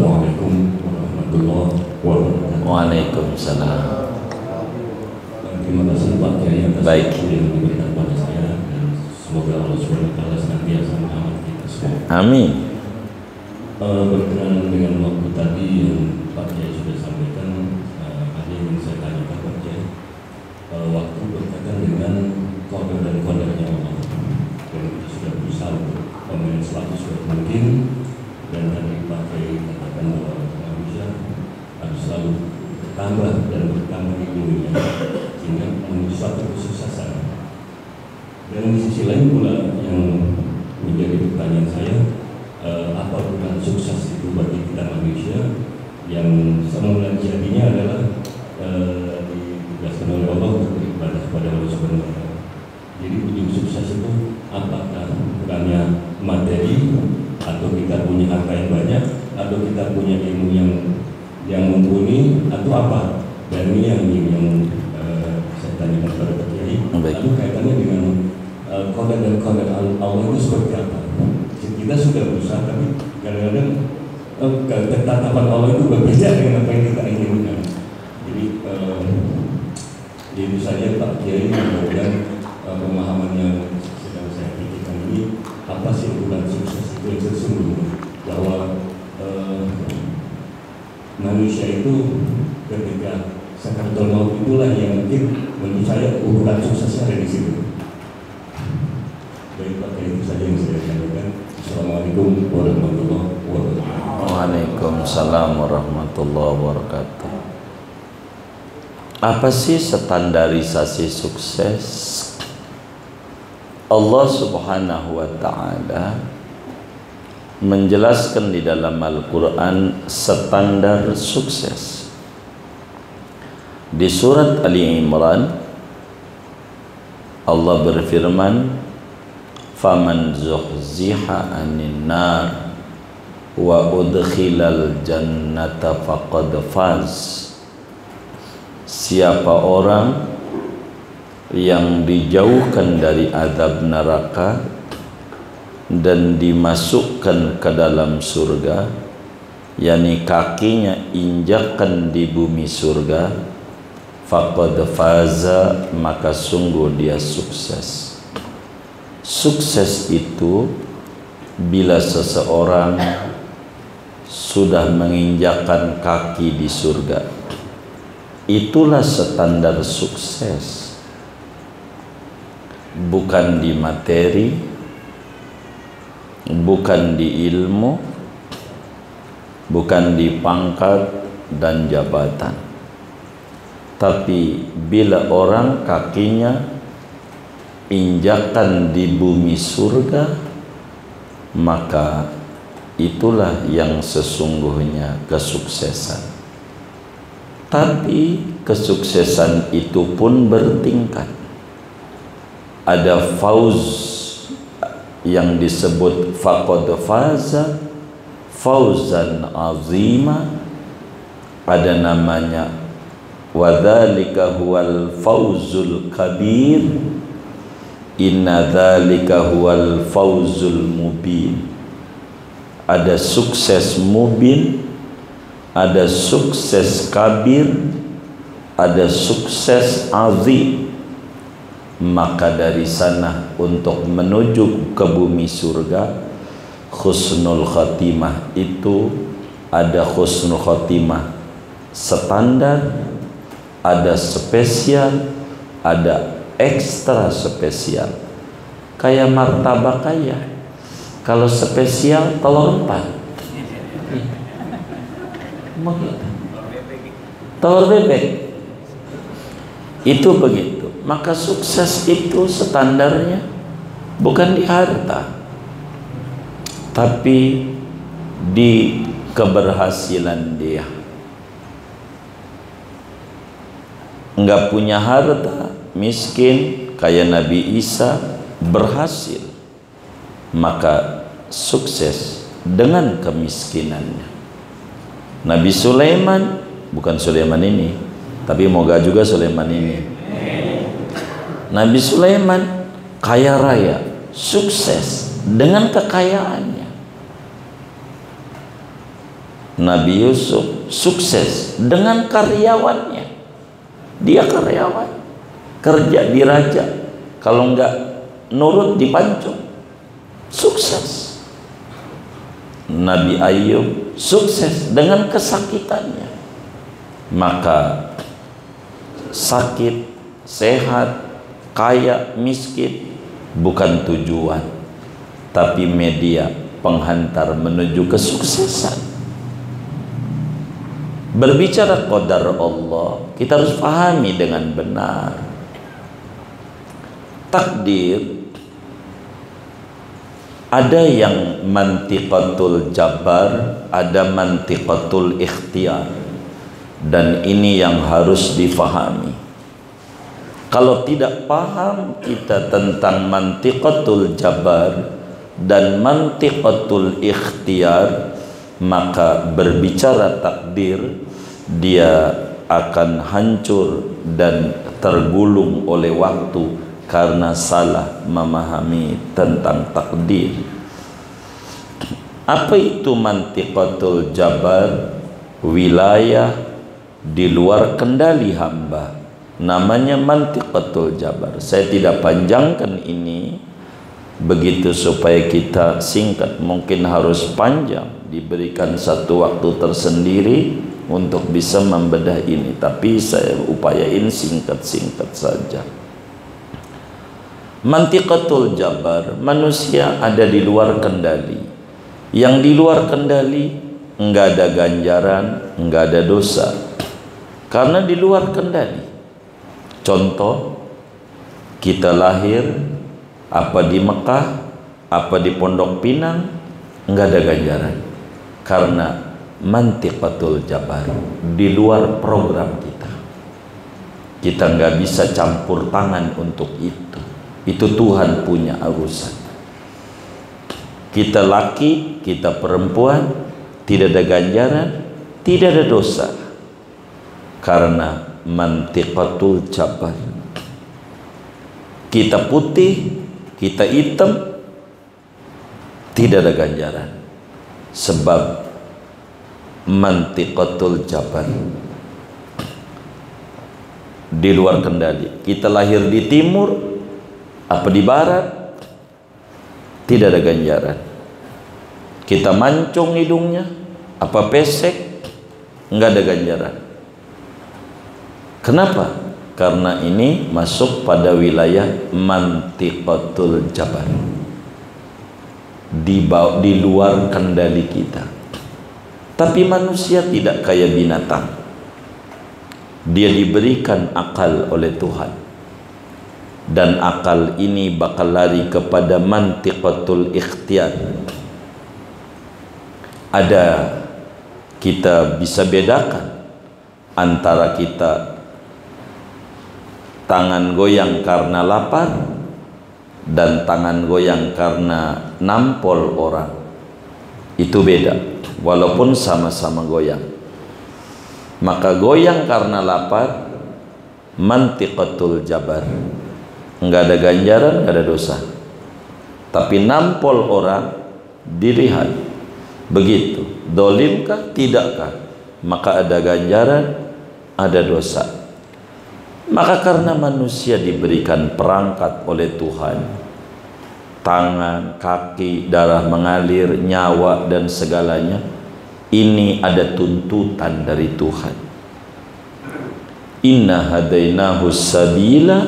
Assalamualaikum warahmatullahi wabarakatuh. Waalaikumsalam. Terima kasih Pak Kiai atas Baik. waktu yang diberikan pada saya, dan semoga Allah SWT senantiasa menyertai kita semua. Amin. Berkenaan dengan waktu tadi yang Pak Kiai sudah sampaikan, ada yang ingin saya tanyakan Pak Kiai. Waktu berkaitan dengan qadar dan qadarnya Allah, dan kita sudah berusaha untuk memenuhi sebaik mungkin, dan tadi Pak Kiai katakan bahwa manusia harus selalu bertambah dan bertambah ilmunya sehingga menuju suatu kesuksesan. Dan di sisi lain pula yang menjadi pertanyaan saya, apa bukan sukses itu bagi kita manusia yang semula jadinya adalah ditugaskan oleh Allah untuk beribadah kepada Allah Subhanahu wa Ta'ala. Jadi ujung sukses itu apakah bukannya materi, atau kita punya harta yang banyak, atau kita punya ilmu yang mumpuni, atau apa? Dan ini yang saya tanyakan kepada Pak Kiai. Lalu kaitannya dengan qadar dan qadar Allah itu seperti apa? Kita sudah berusaha, tapi kadang-kadang ketetapan Allah itu berbeda dengan apa yang kita inginkan. Jadi itu saja Pak Kiai, mudah-mudahan pemahaman yang sedang saya pikirkan ini, apa sih bukan sukses itu yang sesungguhnya, bahwa manusia itu ketika sakaratul maut itulah yang mungkin menurut saya ukuran suksesnya ada di situ. Baik Pak Kiai, itu saja yang saya sampaikan. Assalamualaikum warahmatullahi wabarakatuh. Waalaikumsalam warahmatullahi wabarakatuh. Apa sih standarisasi sukses? Allah Subhanahu wa Ta'ala menjelaskan di dalam Al-Quran standar sukses. Di surat Ali Imran Allah berfirman, faman zuhziha 'anil nar wa udkhilal jannata faqad faz. Siapa orang yang dijauhkan dari azab neraka dan dimasukkan ke dalam surga, yakni kakinya injakan di bumi surga, faqad faza, maka sungguh dia sukses. Sukses itu bila seseorang sudah menginjakkan kaki di surga. Itulah standar sukses. Bukan di materi, bukan di ilmu, bukan di pangkat dan jabatan. Tapi bila orang kakinya injakan di bumi surga, maka itulah yang sesungguhnya kesuksesan. Tapi kesuksesan itu pun bertingkat. Ada fauz yang disebut faqad faza fauzan azima, ada namanya wadzalika huwal fauzul kabir, inna dzalika huwal fauzul mubin. Ada sukses mubin, ada sukses kabir, ada sukses azim. Maka dari sana untuk menuju ke bumi surga, husnul khotimah itu ada husnul khotimah standar, ada spesial, ada ekstra spesial. Kayak martabak kaya, kalau spesial telur 4, telur bebek itu begitu. Maka sukses itu standarnya bukan di harta, tapi di keberhasilan dia. Enggak punya harta, miskin kayak Nabi Isa, berhasil, maka sukses dengan kemiskinannya. Nabi Sulaiman, bukan Sulaiman ini, tapi moga juga Sulaiman ini. Nabi Sulaiman kaya raya, sukses dengan kekayaannya. Nabi Yusuf sukses dengan karyawannya. Dia karyawan, kerja di raja, kalau enggak nurut dipancung. Sukses. Nabi Ayub sukses dengan kesakitannya. Maka sakit, sehat, kaya, miskin bukan tujuan, tapi media penghantar menuju kesuksesan. Berbicara qadar Allah, kita harus pahami dengan benar. Takdir ada yang mantiqatul jabar, ada mantiqatul ikhtiar, dan ini yang harus difahami. Kalau tidak paham kita tentang mantiqatul jabar dan mantiqatul ikhtiar, maka berbicara takdir dia akan hancur dan tergulung oleh waktu karena salah memahami tentang takdir. Apa itu mantiqatul jabar? Wilayah di luar kendali hamba, namanya mantiqatul jabar. Saya tidak panjangkan ini begitu supaya kita singkat, mungkin harus panjang, diberikan satu waktu tersendiri untuk bisa membedah ini, tapi saya upayain singkat-singkat saja. Mantiqatul jabar, manusia ada di luar kendali. Yang di luar kendali enggak ada ganjaran, enggak ada dosa, karena di luar kendali. Contoh, kita lahir apa di Mekah, apa di Pondok Pinang, enggak ada ganjaran, karena mantiqatul jabar, di luar program kita. Kita nggak bisa campur tangan untuk itu. Itu Tuhan punya urusan. Kita laki, kita perempuan, tidak ada ganjaran, tidak ada dosa, karena mantiqatul jabar. Kita putih, kita hitam, tidak ada ganjaran, sebab mantiqatul jabar di luar kendali. Kita lahir di timur apa di barat, tidak ada ganjaran. Kita mancung hidungnya apa pesek, enggak ada ganjaran. Kenapa? Karena ini masuk pada wilayah mantiqatul jabar, di luar kendali kita. Tapi manusia tidak kayak binatang. Dia diberikan akal oleh Tuhan, dan akal ini bakal lari kepada mantiqatul ikhtiar. Ada, kita bisa bedakan antara kita tangan goyang karena lapar dan tangan goyang karena nampol orang. Itu beda, walaupun sama-sama goyang. Maka goyang karena lapar, mantiqatul jabar, enggak ada ganjaran, enggak ada dosa. Tapi nampol orang, dilihat begitu, dolimkah tidakkah, maka ada ganjaran, ada dosa. Maka karena manusia diberikan perangkat oleh Tuhan, tangan, kaki, darah mengalir, nyawa dan segalanya, ini ada tuntutan dari Tuhan. Inna hadainahu sabila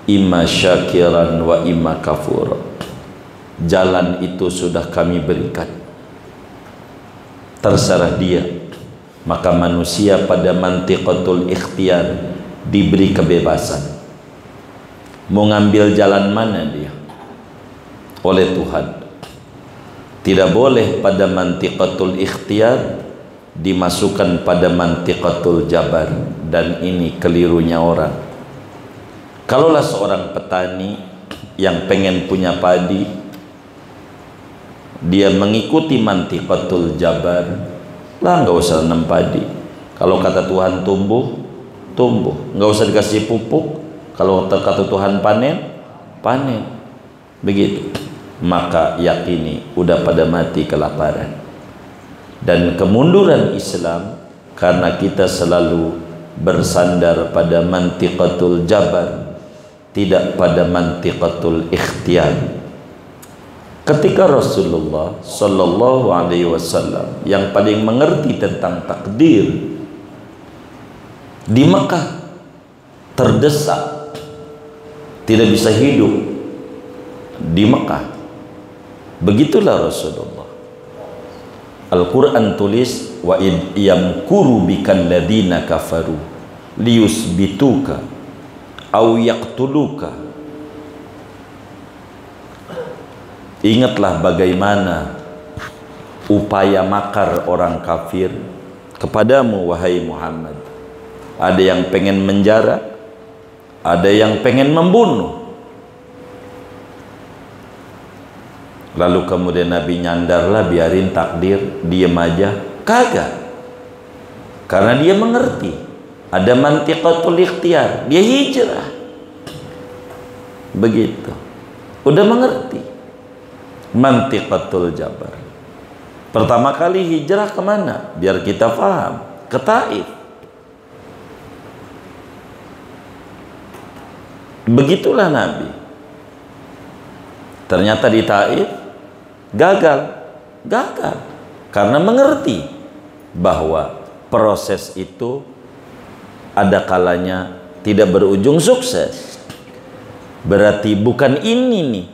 imma syakiran wa imma kafura. Jalan itu sudah kami berikan, terserah dia. Maka manusia pada mantiqatul ikhtiar diberi kebebasan. Mau ngambil jalan mana dia? Oleh Tuhan. Tidak boleh pada mantiqatul ikhtiar dimasukkan pada mantiqatul jabar, dan ini kelirunya orang. Kalaulah seorang petani yang pengen punya padi, dia mengikuti mantiqatul jabar, lah nggak usah nanam padi. Kalau kata Tuhan tumbuh, tumbuh. Nggak usah dikasih pupuk. Kalau kata Tuhan panen, panen. Begitu. Maka yakini udah pada mati kelaparan. dan kemunduran Islam karena kita selalu bersandar pada mantiqatul jabar, tidak pada mantiqatul ikhtiyar. Ketika Rasulullah Sallallahu Alaihi Wasallam yang paling mengerti tentang takdir di Mekah terdesak, tidak bisa hidup di Mekah, begitulah Rasulullah. Al-Quran tulis wa id yamkuru bikal ladina kafaru liyusbituka au yaqtuluka. Ingatlah bagaimana upaya makar orang kafir kepadamu wahai Muhammad. Ada yang pengen menjara, ada yang pengen membunuh. Lalu kemudian Nabi nyandarlah, biarin takdir, diam aja. Kagak. Karena dia mengerti ada mantiqatul ikhtiyar, dia hijrah. Begitu. Udah mengerti mantiqatul jabar. Pertama kali hijrah kemana? Biar kita paham, ke Taif. Begitulah Nabi. Ternyata di Taif gagal karena mengerti bahwa proses itu ada kalanya tidak berujung sukses. Berarti bukan ini nih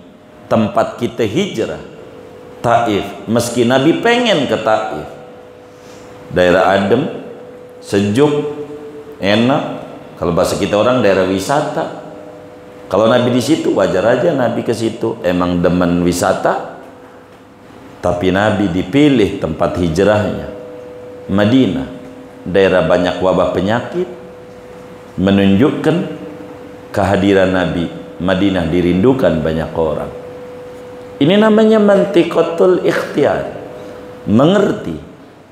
tempat kita hijrah, Taif. Meski Nabi pengen ke Taif, daerah adem, sejuk, enak. Kalau bahasa kita orang daerah wisata. Kalau Nabi di situ wajar aja Nabi ke situ, emang demen wisata. Tapi Nabi dipilih tempat hijrahnya Madinah, daerah banyak wabah penyakit, menunjukkan kehadiran Nabi. Madinah dirindukan banyak orang. Ini namanya mantiqatul ikhtiyar, mengerti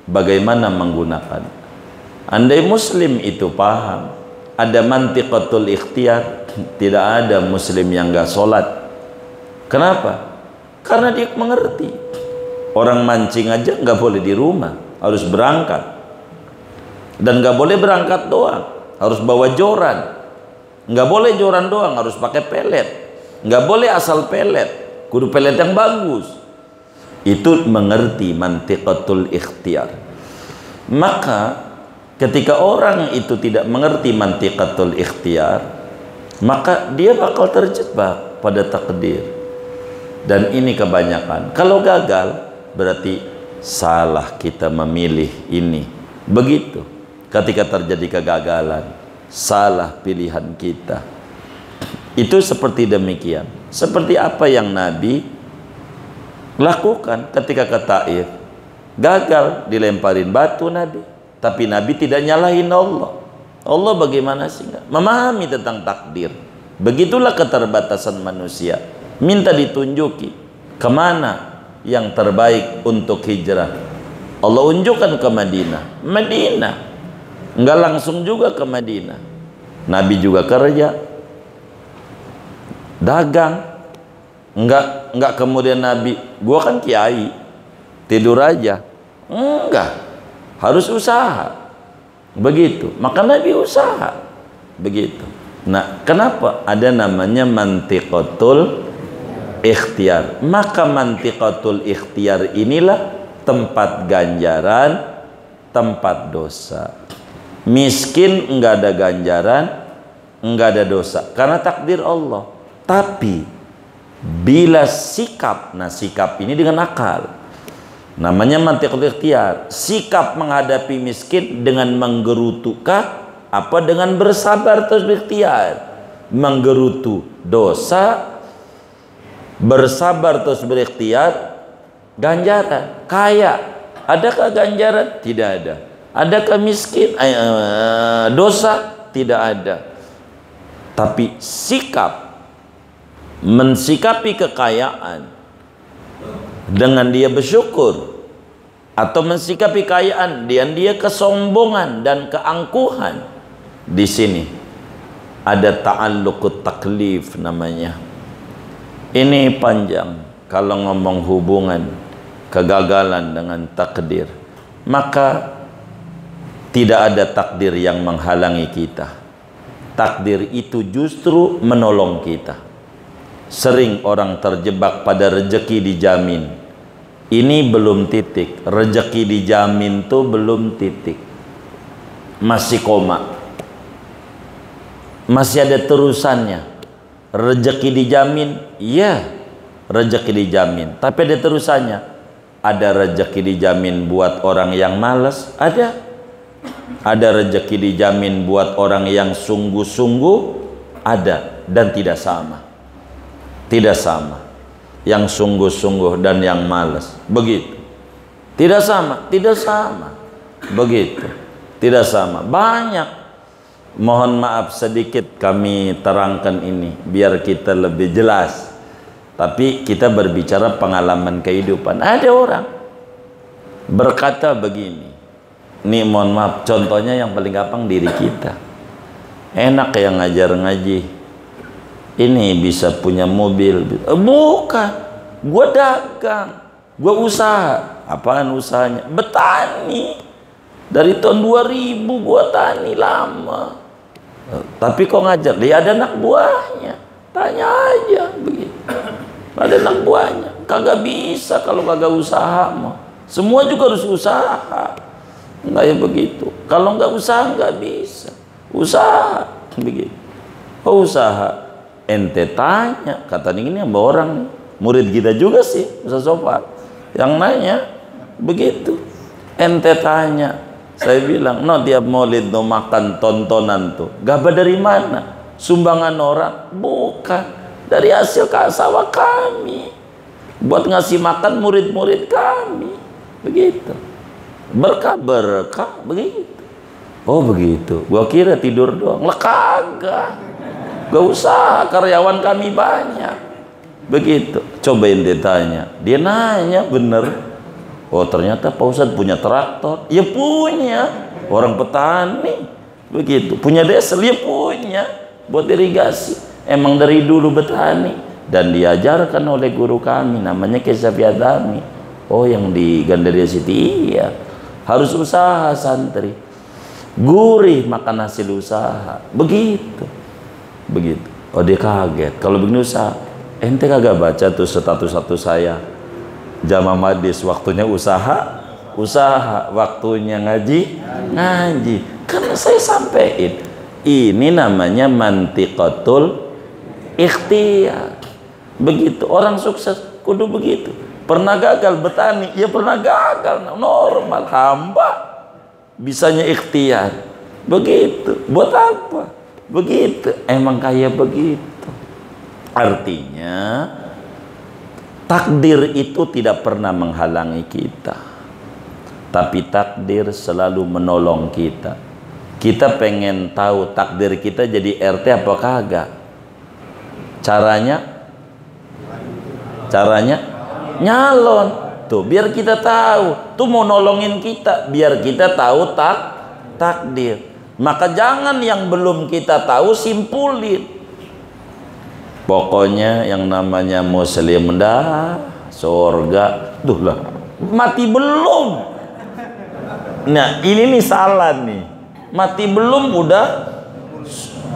bagaimana menggunakan. Andai muslim itu paham ada mantiqatul ikhtiyar, tidak ada muslim yang gak sholat. Kenapa? Karena dia mengerti. Orang mancing aja gak boleh di rumah, harus berangkat. Dan gak boleh berangkat doang, harus bawa joran. Gak boleh joran doang, harus pakai pelet. Gak boleh asal pelet, kudu pelet yang bagus. Itu mengerti mantiqatul ikhtiyar. Maka ketika orang itu tidak mengerti mantiqatul ikhtiyar, maka dia bakal terjebak pada takdir. Dan ini kebanyakan. Kalau gagal, berarti salah kita memilih ini. Begitu. Ketika terjadi kegagalan, salah pilihan kita. Itu seperti demikian. Seperti apa yang Nabi lakukan ketika ke Taif. Gagal, dilemparin batu Nabi. Tapi Nabi tidak nyalahin Allah. Allah bagaimana sih? Memahami tentang takdir. Begitulah keterbatasan manusia. Minta ditunjuki kemana yang terbaik untuk hijrah. Allah unjukkan ke Madinah. Madinah. Enggak langsung juga ke Madinah. Nabi juga kerja, dagang. Enggak kemudian Nabi, gua kan kiai, tidur aja. Enggak. Harus usaha. Begitu. Maka Nabi usaha. Begitu. Nah, kenapa ada namanya mantiqatul ikhtiyar? Maka mantiqatul ikhtiyar inilah tempat ganjaran, tempat dosa. Miskin enggak ada ganjaran, enggak ada dosa karena takdir Allah. Tapi bila sikap, nah sikap ini dengan akal. Namanya mantiqatul ikhtiyar. Sikap menghadapi miskin dengan menggerutukah apa dengan bersabar terus berikhtiar? Menggerutu dosa, bersabar terus berikhtiar, ganjaran. Kaya, adakah ganjaran? Tidak ada. Adakah miskin? Dosa? Tidak ada. Tapi sikap mensikapi kekayaan dengan dia bersyukur, atau mensikapi kekayaan dia kesombongan dan keangkuhan. Di sini ada ta'alluqut taklif namanya. Ini panjang kalau ngomong hubungan kegagalan dengan takdir. maka tidak ada takdir yang menghalangi kita. Takdir itu justru menolong kita. Sering orang terjebak pada rezeki dijamin. Ini belum titik. Rezeki dijamin tuh belum titik. Masih koma. Masih ada terusannya. Rezeki dijamin, iya, rezeki dijamin. Tapi ada terusannya. Ada rezeki dijamin buat orang yang malas, ada. Ada rezeki dijamin buat orang yang sungguh-sungguh, ada. Dan tidak sama. Tidak sama. Yang sungguh-sungguh dan yang malas. Begitu. Tidak sama. Tidak sama. Begitu. Tidak sama. Banyak. Mohon maaf sedikit kami terangkan ini. Biar kita lebih jelas. Tapi kita berbicara pengalaman kehidupan. Ada orang berkata begini. Ini mohon maaf, contohnya yang paling gampang diri kita. Enak yang ngajar ngaji. Ini bisa punya mobil. Bukan, gue dagang, gue usaha. Apaan usahanya? Bertani. Dari tahun 2000 gue tani lama. Tapi kok ngajar? Dia ada anak buahnya. Tanya aja begitu. Ada anak buahnya. Kagak bisa kalau kagak usaha mah. Semua juga harus usaha. Enggak ya begitu. Kalau enggak usaha enggak bisa. Usaha begitu. Oh usaha. Ente tanya. Kata ini sama orang murid kita juga sih, Ustaz Sofar. Yang nanya begitu. Ente tanya. Saya bilang, no tiap maulid no makan tontonan tuh. Gabah dari mana? Sumbangan orang? Bukan. Dari hasil sawah kami. Buat ngasih makan murid-murid kami. Begitu. Berkah begitu. Oh begitu. Gua kira tidur doang. Lah kagak. Gak usah, karyawan kami banyak. Begitu. Cobain dia tanya. Dia nanya bener. Oh ternyata Pak Ustadz punya traktor. Ya punya. Orang petani. Begitu. Punya diesel. Ya punya. Buat irigasi. Emang dari dulu petani. Dan diajarkan oleh guru kami. Namanya Kesafi Adami. Oh yang di Gandaria City. Iya. Harus usaha santri. Gurih makan hasil usaha. Begitu. Begitu. Oh dia kaget. Kalau begini usaha. Ente kagak baca tuh status saya. Jamaah Madis waktunya usaha. Usaha. Waktunya ngaji. Ngaji. Karena saya sampaikan. Ini namanya mantiqatul ikhtiar. Begitu. Orang sukses kudu begitu. Pernah gagal bertani, ya pernah gagal, normal. Hamba bisanya ikhtiar. Begitu. Buat apa? Begitu. Emang kayak begitu. Artinya takdir itu tidak pernah menghalangi kita. Tapi takdir selalu menolong kita. Kita pengen tahu takdir kita jadi RT apa kagak? Caranya nyalon tuh biar kita tahu tuh mau nolongin kita biar kita tahu takdir. Maka jangan yang belum kita tahu simpulin. Pokoknya yang namanya muslim dah surga tuh lah mati belum. Nah ini nih salah nih, mati belum udah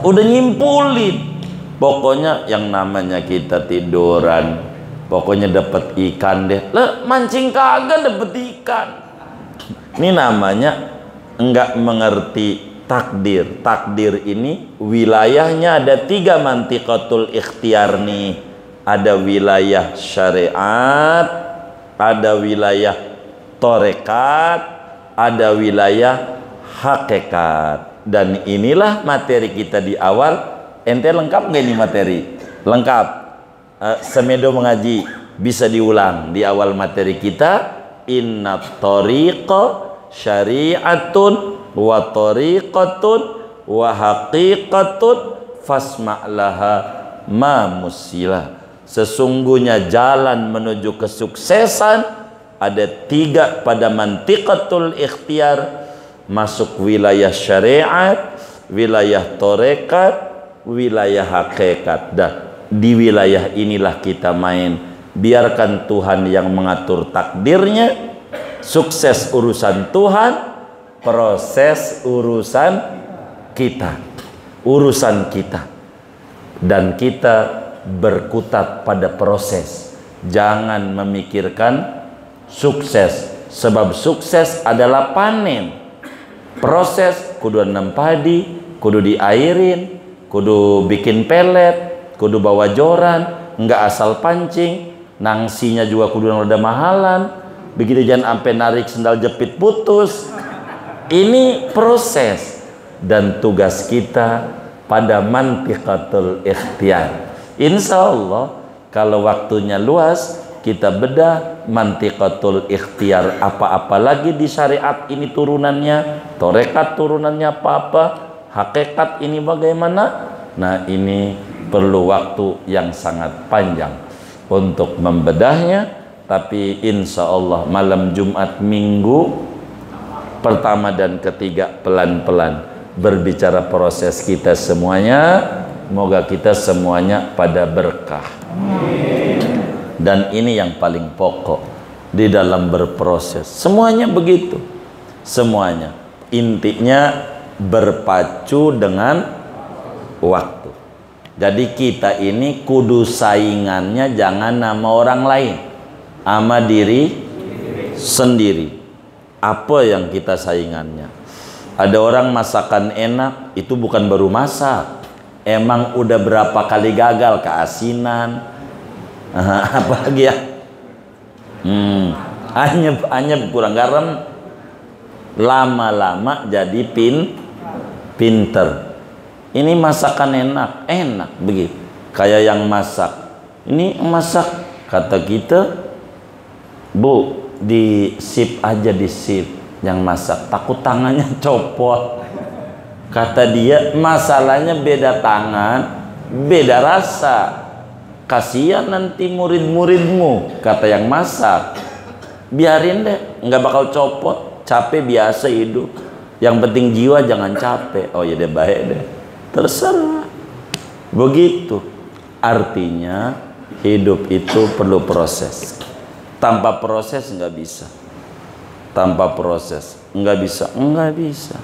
nyimpulin. Pokoknya yang namanya kita tiduran pokoknya dapat ikan deh. Lah mancing kagak dapat ikan. Ini namanya enggak mengerti takdir. Takdir ini wilayahnya ada 3 mantiqatul ikhtiar nih. Ada wilayah syariat, ada wilayah torekat, ada wilayah hakikat. Dan inilah materi kita di awal. Ente lengkap nggak ini materi? Lengkap. Semedo mengaji bisa diulang di awal materi kita. Inna tariqa syari'atun wa tariqatun wa haqiqatun fasma'laha ma musilah. Sesungguhnya jalan menuju kesuksesan ada 3 pada mantiqatul ikhtiar. Masuk wilayah syariat, wilayah torekat, wilayah hakikat. Dan di wilayah inilah kita main. Biarkan Tuhan yang mengatur takdirnya. Sukses urusan Tuhan, proses urusan kita. Urusan kita. Dan kita berkutat pada proses. Jangan memikirkan sukses. Sebab sukses adalah panen. Proses kudu nanam padi, kudu diairin, kudu bikin pelet, kudu bawa joran, enggak asal pancing, nangsinya juga kudu rada mahalan, begitu jangan sampai narik sendal jepit putus. Ini proses dan tugas kita pada mantiqatul ikhtiar. Insya Allah kalau waktunya luas kita bedah mantiqatul ikhtiar, apa-apa lagi di syariat ini turunannya, torekat turunannya apa-apa, hakikat ini bagaimana. Nah ini perlu waktu yang sangat panjang untuk membedahnya. Tapi insya Allah malam Jumat minggu pertama dan ketiga pelan-pelan berbicara proses kita semuanya. Semoga kita semuanya pada berkah. Dan ini yang paling pokok di dalam berproses. Semuanya begitu. Semuanya. Intinya berpacu dengan waktu. Jadi kita ini kudu saingannya jangan nama orang lain, sama diri sendiri. Apa yang kita saingannya? Ada orang masakan enak, itu bukan baru masak, emang udah berapa kali gagal, keasinan, apa lagi ya, anyep kurang garam, lama-lama jadi pinter. Ini masakan enak begitu. Kayak yang masak. Ini masak, kata kita, Bu, di sip aja, di sip yang masak. Takut tangannya copot. Kata dia, masalahnya beda tangan, beda rasa. Kasihan nanti murid-muridmu, kata yang masak. Biarin deh, nggak bakal copot. Capek biasa hidup. Yang penting jiwa jangan capek. Oh ya deh, baik deh. Terserah. Begitu. Artinya hidup itu perlu proses. Tanpa proses nggak bisa. Tanpa proses nggak bisa.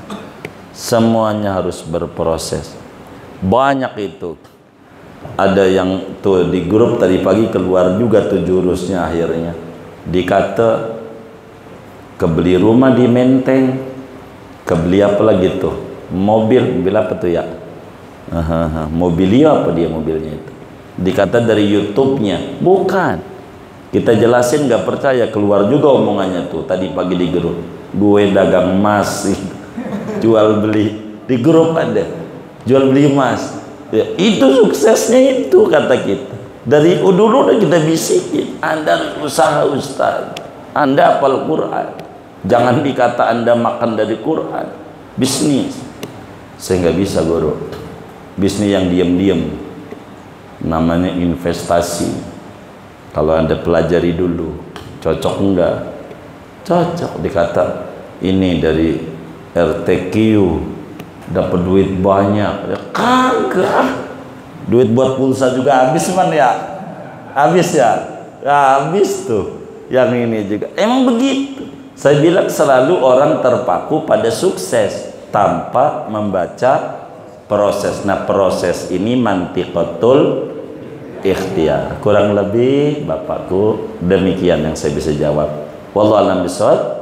Semuanya harus berproses. Banyak itu. Ada yang tuh di grup tadi pagi keluar juga tuh jurusnya akhirnya. Dikata kebeli rumah di Menteng, kebeli apa lagi tuh? Mobil apa tuh ya? Mobilio apa dia mobilnya itu? Dikata dari YouTube-nya. Bukan. Kita jelasin nggak percaya, keluar juga omongannya tuh tadi pagi di grup. Gue dagang emas, jual beli di grup ada, jual beli emas. Ya, itu suksesnya itu kata kita. Dari dulu udah kita bisikin, Anda usaha Ustaz, Anda hafal Quran, jangan dikata Anda makan dari Quran. Bisnis, saya nggak bisa guru. Bisnis yang diam-diam, namanya investasi. Kalau Anda pelajari dulu, cocok enggak? Cocok. Dikata ini dari RTQ dapat duit banyak, ya kagak. Duit buat pulsa juga habis man ya, habis ya, habis tuh. Yang ini juga emang begitu. Saya bilang selalu orang terpaku pada sukses tanpa membaca proses. Nah proses ini mantiqatul ikhtiar. Kurang lebih Bapakku demikian yang saya bisa jawab. Wallahu a'lam bishawab.